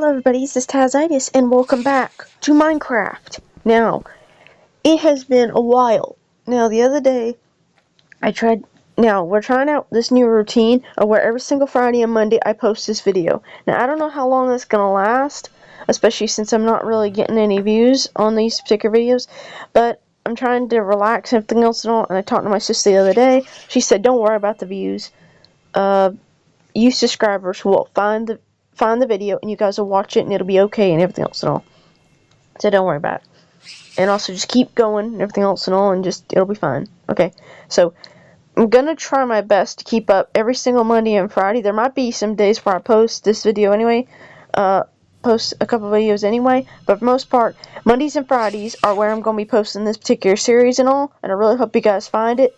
Hello everybody, this is Tazzitis, and welcome back to Minecraft. Now, it has been a while. Now, the other day, we're trying out this new routine of where every single Friday and Monday I post this video. Now, I don't know how long that's gonna last, especially since I'm not really getting any views on these particular videos, but I'm trying to relax and everything else and all, and I talked to my sister the other day. She said, don't worry about the views. You subscribers will find the video and you guys will watch it and it'll be okay and everything else and all. So don't worry about it. And also just keep going and everything else and all, and just it'll be fine. Okay. So I'm gonna try my best to keep up every single Monday and Friday. There might be some days where I post this video anyway. Post a couple videos anyway, but for the most part, Mondays and Fridays are where I'm gonna be posting this particular series and all, and I really hope you guys find it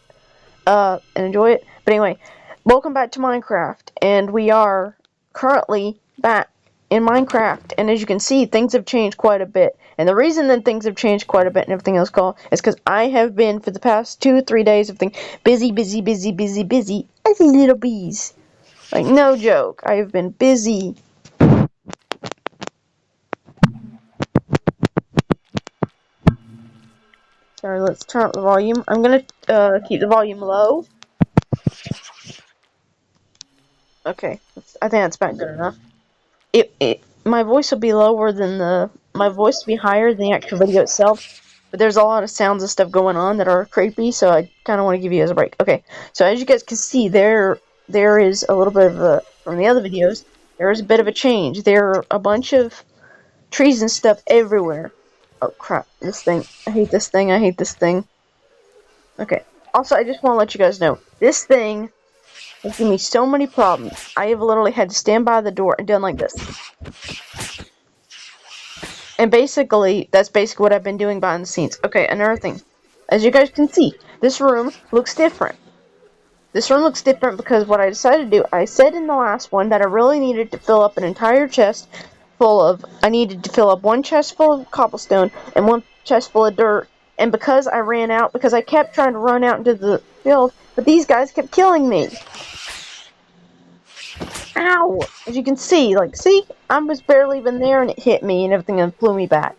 and enjoy it. But anyway, welcome back to Minecraft, and we are currently back in Minecraft, and as you can see, things have changed quite a bit. And the reason that things have changed quite a bit and everything else is because I have been, for the past 2 or 3 days, busy as little bees. Like, no joke, I have been busy. Sorry, let's turn up the volume. I'm gonna keep the volume low. Okay, I think that's about good enough. My voice will be lower than my voice will be higher than the actual video itself, but there's a lot of sounds and stuff going on that are creepy, so I kind of want to give you guys a break. Okay, so as you guys can see, there is a little bit of from the other videos, there is a bit of a change. There are a bunch of trees and stuff everywhere. Oh crap, this thing. I hate this thing. Okay, also I just want to let you guys know, this thing has given me so many problems. I have literally had to stand by the door and done like this. And basically, that's basically what I've been doing behind the scenes. Okay, another thing. As you guys can see, this room looks different. This room looks different because what I decided to do, I said in the last one that I really needed to fill up an entire chest I needed to fill up one chest full of cobblestone and one chest full of dirt. And because I ran out, because I kept trying to run out into the field, but these guys kept killing me. Ow! As you can see, see? I was barely even there and it hit me and everything and flew me back.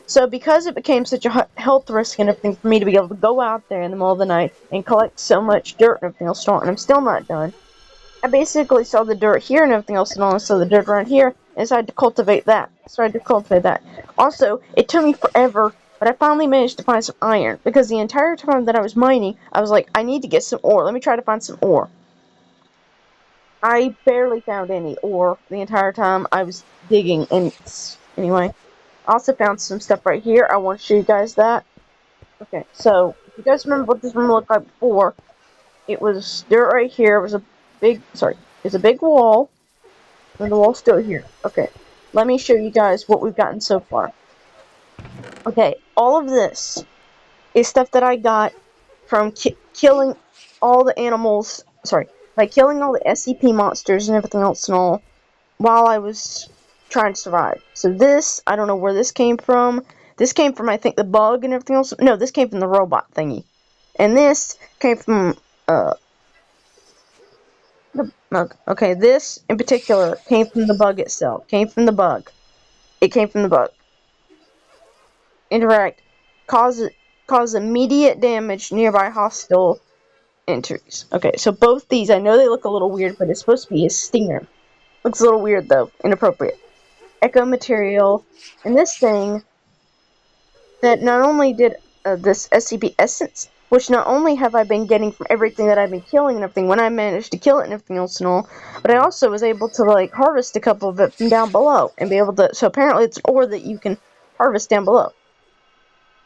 So because it became such a health risk and everything for me to be able to go out there in the middle of the night and collect so much dirt and everything else, and I'm still not done, I basically saw the dirt here and everything else and all, and saw the dirt around here, and decided to cultivate that. Also, it took me forever, but I finally managed to find some iron, because the entire time that I was mining, I was like, I need to get some ore. Let me try to find some ore. I barely found any ore the entire time I was digging, and anyway. I also found some stuff right here. I want to show you guys that. Okay, so, if you guys remember what this room looked like before, it was dirt right here. It was a big wall, and the wall's still here. Okay, let me show you guys what we've gotten so far. Okay, all of this is stuff that I got from killing all the animals, by killing all the s.c.p monsters and everything else and all, while I was trying to survive. So this, I don't know where this came from. This came from, I think, the bug and everything else. No, this came from the robot thingy. And this came from, okay, this in particular came from the bug itself. It came from the bug. Interact. Cause immediate damage nearby hostile entries. Okay, so both these, I know they look a little weird, but it's supposed to be a stinger. Looks a little weird, though. Inappropriate. Echo material. And this thing that not only did this SCP essence, which not only have I been getting from everything that I've been killing and everything when I managed to kill it and everything else and all, but I also was able to harvest a couple of it from down below and be able to, so apparently it's ore that you can harvest down below.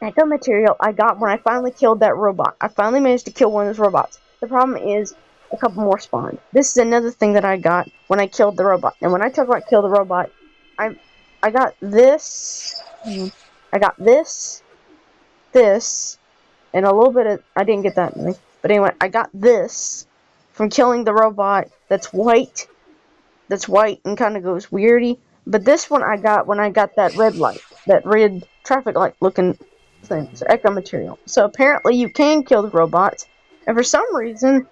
Echo material I got when I finally killed that robot. I finally managed to kill one of those robots. The problem is a couple more spawned. This is another thing that I got when I killed the robot. And when I talk about kill the robot, I got this, this, and a little bit of, I didn't get that many, but anyway, I got this from killing the robot that's white and kind of goes weirdy, but this one I got when I got that red traffic light looking thing, so echo material. So apparently you can kill the robots, and for some reason,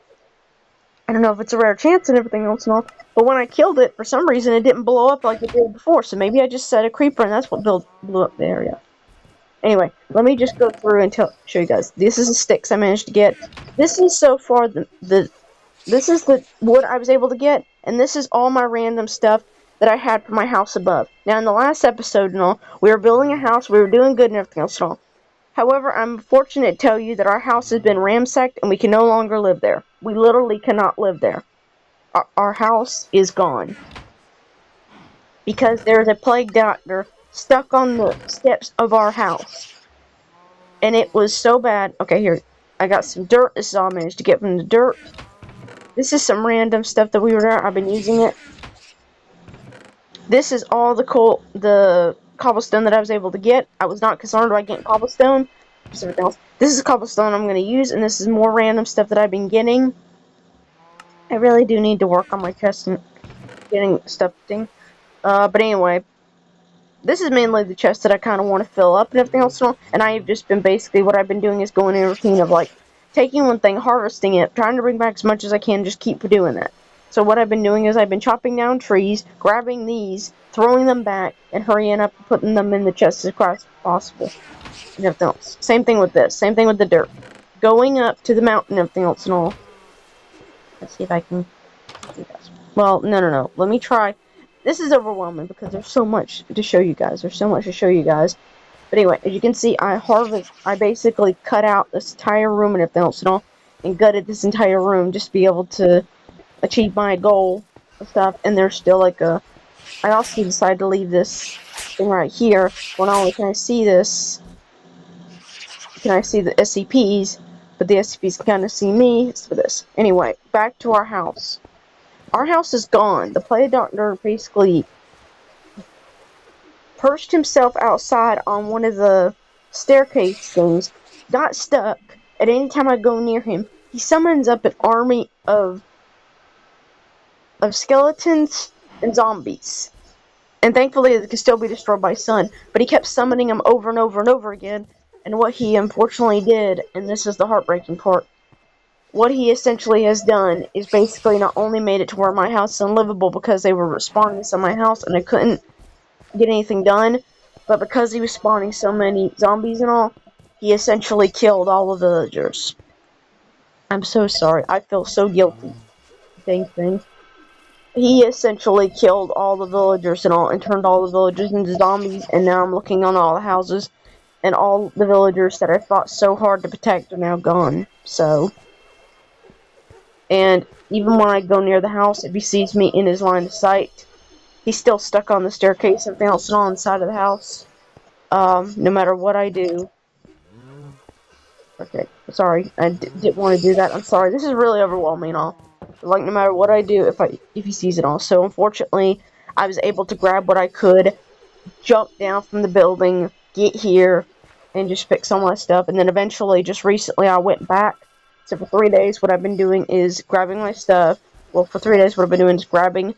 I don't know if it's a rare chance and everything else and all, but when I killed it, for some reason it didn't blow up like it did before, so maybe I just set a creeper and that's what blew up the area. Anyway, let me just go through and show you guys. This is the sticks I managed to get. This is so far this is the wood I was able to get, and this is all my random stuff that I had for my house above. Now, in the last episode and all, we were building a house, we were doing good and everything else and all. However, I'm fortunate to tell you that our house has been ransacked and we can no longer live there. We literally cannot live there. Our house is gone. Because there's a plague doctor stuck on the steps of our house. And it was so bad. Okay, here. I got some dirt. This is all I managed to get from the dirt. This is some random stuff that we were there. I've been using it. This is all the cobblestone that I was able to get. I was not concerned about getting cobblestone. Just everything else. This is cobblestone I'm going to use, and this is more random stuff that I've been getting. I really do need to work on my chest and getting stuff thing. But anyway, this is mainly the chest that I kind of want to fill up and everything else. And I've just been basically, what I've been doing is going in a routine of like, taking one thing, harvesting it, trying to bring back as much as I can, just keep doing that. So what I've been doing is I've been chopping down trees, grabbing these, throwing them back, and hurrying up and putting them in the chest as fast as possible. And everything else. Same thing with this. Same thing with the dirt. Going up to the mountain and everything else and all. Let's see if I can do this. Well, no. Let me try. This is overwhelming because there's so much to show you guys. But anyway, as you can see, I basically cut out this entire room and everything else and all, and gutted this entire room just to be able to achieve my goal and stuff. And there's still like I also decided to leave this thing right here. Well, not only can I see this, can I see the SCPs, but the SCPs can kind of see me. It's for this. Anyway, back to our house. Our house is gone. The plague doctor basically perched himself outside on one of the staircase things, got stuck. At any time I go near him, he summons up an army of skeletons and zombies. And thankfully it can still be destroyed by sun, but he kept summoning them over and over and over again. And what he unfortunately did, and this is the heartbreaking part, what he essentially has done is basically not only made it to where my house is unlivable because they were spawning on my house and I couldn't get anything done, but because he was spawning so many zombies and all, he essentially killed all the villagers. I'm so sorry. I feel so guilty. Thing. He essentially killed all the villagers and all, and turned all the villagers into zombies, and now I'm looking on all the houses, and all the villagers that I fought so hard to protect are now gone. So, and even when I go near the house, if he sees me in his line of sight, he's still stuck on the staircase, everything else is on the side of the house. No matter what I do. Okay, sorry, I didn't want to do that. I'm sorry. This is really overwhelming and all. Like, no matter what I do, if he sees it all. So, unfortunately, I was able to grab what I could, jump down from the building, get here, and just fix all my stuff. And then eventually, just recently, I went back. So, for 3 days, what I've been doing is grabbing my stuff. Well, for 3 days, what I've been doing is grabbing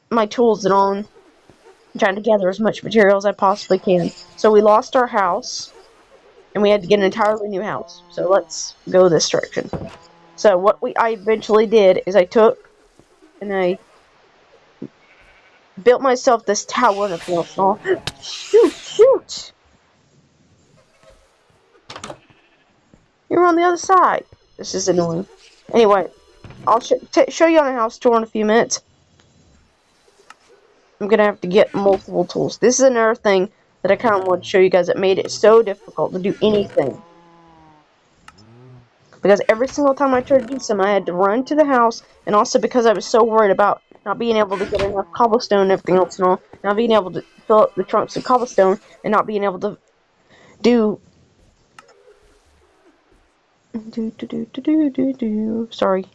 my tools and all, trying to gather as much material as I possibly can. So, we lost our house, and we had to get an entirely new house. So, let's go this direction. So what I eventually did is I took and I built myself this tower and everything else. Oh, shoot! You're on the other side. This is annoying. Anyway, I'll show you on a house tour in a few minutes. I'm gonna have to get multiple tools. This is another thing that I kind of want to show you guys that made it so difficult to do anything. Because every single time I tried to do something, I had to run to the house, and also because I was so worried about not being able to get enough cobblestone and everything else and all, not being able to fill up the trunks of cobblestone, and not being able to sorry.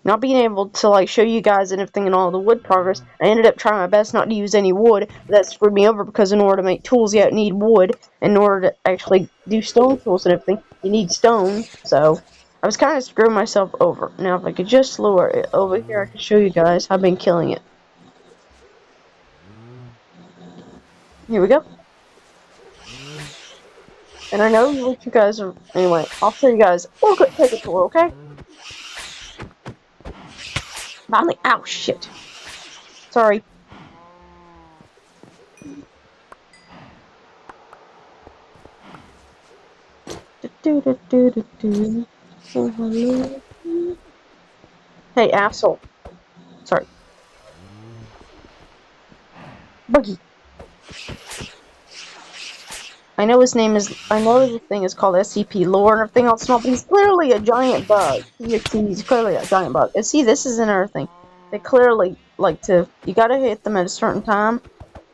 Not being able to, like, show you guys and everything and all the wood progress, I ended up trying my best not to use any wood, but that screwed me over because in order to make tools, you need wood. In order to actually do stone tools and everything, you need stone, so I was kind of screwing myself over. Now, if I could just lower it over here, I can show you guys. I've been killing it. Here we go. And I know what you guys are... Anyway, I'll show you guys. We'll take a tour, okay? Finally, ow, shit. Sorry. Hey, asshole. Sorry. Buggy. I know his name is. I know the thing is called s.c.p. lore and everything else, but he's clearly a giant bug. He's clearly a giant bug. And see, this is another thing. They clearly like to. You gotta hit them at a certain time,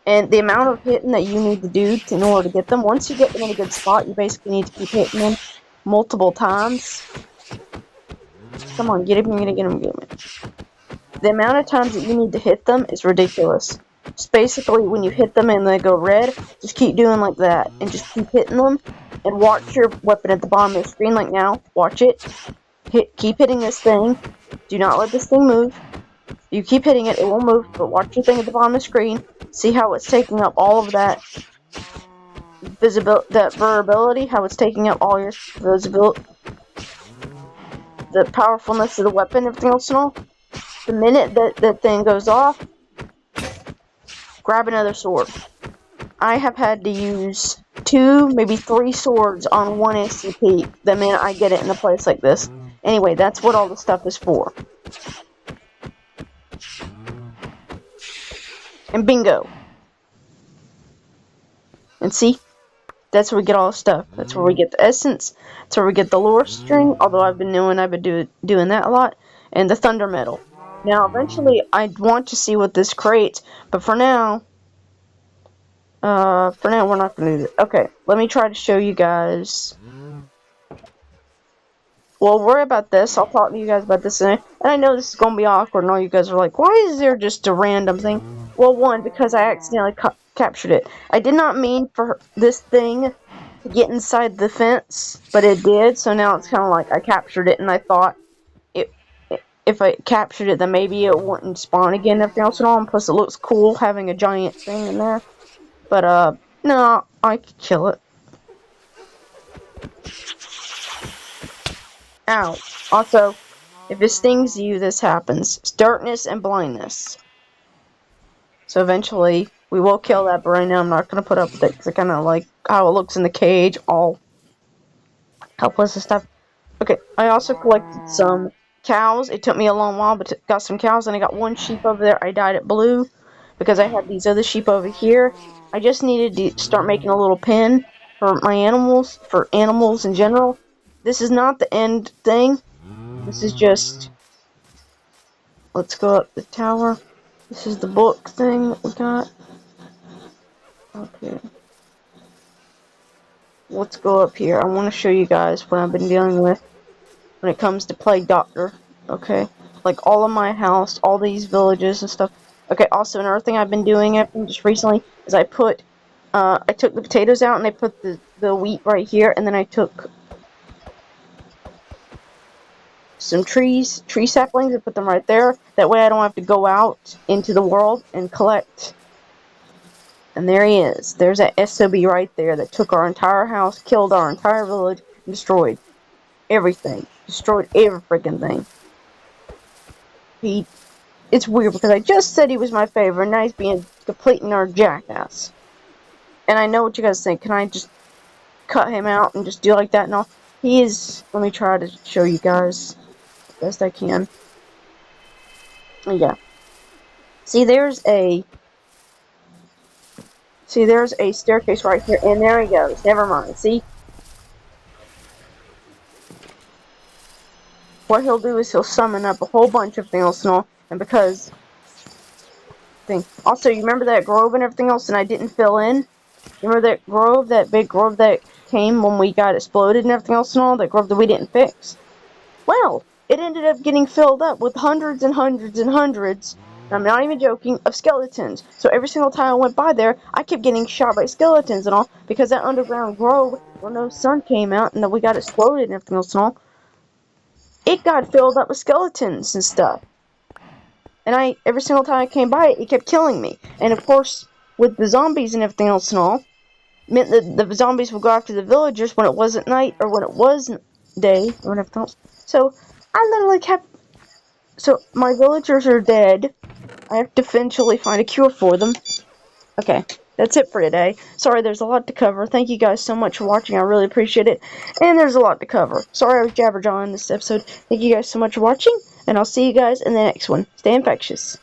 and the amount of hitting that you need to do in order to get them. Once you get them in a good spot, you basically need to keep hitting them multiple times. Come on, get him, get him, get him, get him. The amount of times that you need to hit them is ridiculous. Just basically, when you hit them and they go red, just keep doing like that. And just keep hitting them. And watch your weapon at the bottom of the screen like now. Watch it. Keep hitting this thing. Do not let this thing move. You keep hitting it, it won't move. But watch your thing at the bottom of the screen. See how it's taking up all of that that variability. How it's taking up all your visibility. The powerfulness of the weapon, everything else and all. The minute that that thing goes off, grab another sword. I have had to use 2, maybe 3 swords on one s.c.p. the minute I get it in a place like this. Anyway, that's what all the stuff is for. And bingo. And see? That's where we get all the stuff. That's where we get the essence. That's where we get the lore string, although I've been doing that a lot. And the thunder metal. Now, eventually, I want to see what this creates, but for now, we're not going to do that. Okay, let me try to show you guys. Well, worry about this. I'll talk to you guys about this. And I know this is going to be awkward, and all you guys are like, why is there just a random thing? Well, one, because I accidentally captured it. I did not mean for this thing to get inside the fence, but it did. So now it's kind of like I captured it, and I thought if I captured it, then maybe it wouldn't spawn again and everything else and all. And plus, it looks cool having a giant thing in there. But, no, I could kill it. Ow. Also, if it stings you, this happens. It's darkness and blindness. So eventually, we will kill that, but right now I'm not going to put up with it, because I kind of like how it looks in the cage, all helpless and stuff. Okay, I also collected some cows. It took me a long while, but got some cows, and I got 1 sheep over there. I dyed it blue, because I had these other sheep over here. I just needed to start making a little pen for my animals, for animals in general. This is not the end thing. This is just... Let's go up the tower. This is the book thing that we got. Okay. Let's go up here. I want to show you guys what I've been dealing with when it comes to Plague Doctor. Okay. Like all of my house, all these villages and stuff. Okay, also another thing I've been doing just recently is I took the potatoes out and I put the wheat right here, and then I took some tree saplings and put them right there. That way I don't have to go out into the world and collect. And there he is. There's that SOB right there that took our entire house, killed our entire village, and destroyed everything. Destroyed every freaking thing. It's weird because I just said he was my favorite, and now he's being complete and utter jackass. And I know what you guys think. Can I just cut him out and just do like that? No. He is... Let me try to show you guys as best I can. Yeah. See, there's a staircase right here, and there he goes. Never mind. See? What he'll do is he'll summon up a whole bunch of things and all, and because... Also, you remember that grove and everything else, and I didn't fill in? Remember that grove, that big grove that came when we got exploded and everything else and all? That grove that we didn't fix? Well, it ended up getting filled up with hundreds and hundreds and hundreds, and I'm not even joking, of skeletons. So every single time I went by there, I kept getting shot by skeletons and all, because that underground grove, when no sun came out and then we got exploded and everything else and all, it got filled up with skeletons and stuff. And every single time I came by it, it kept killing me. And of course, with the zombies and everything else and all, meant that the zombies would go after the villagers when it wasn't night, or when it was day, or whatever else. So, I literally kept So my villagers are dead. I have to eventually find a cure for them. Okay, that's it for today. Sorry, there's a lot to cover. Thank you guys so much for watching. I really appreciate it. And there's a lot to cover. Sorry I was jabberjawing in this episode. Thank you guys so much for watching, and I'll see you guys in the next one. Stay infectious.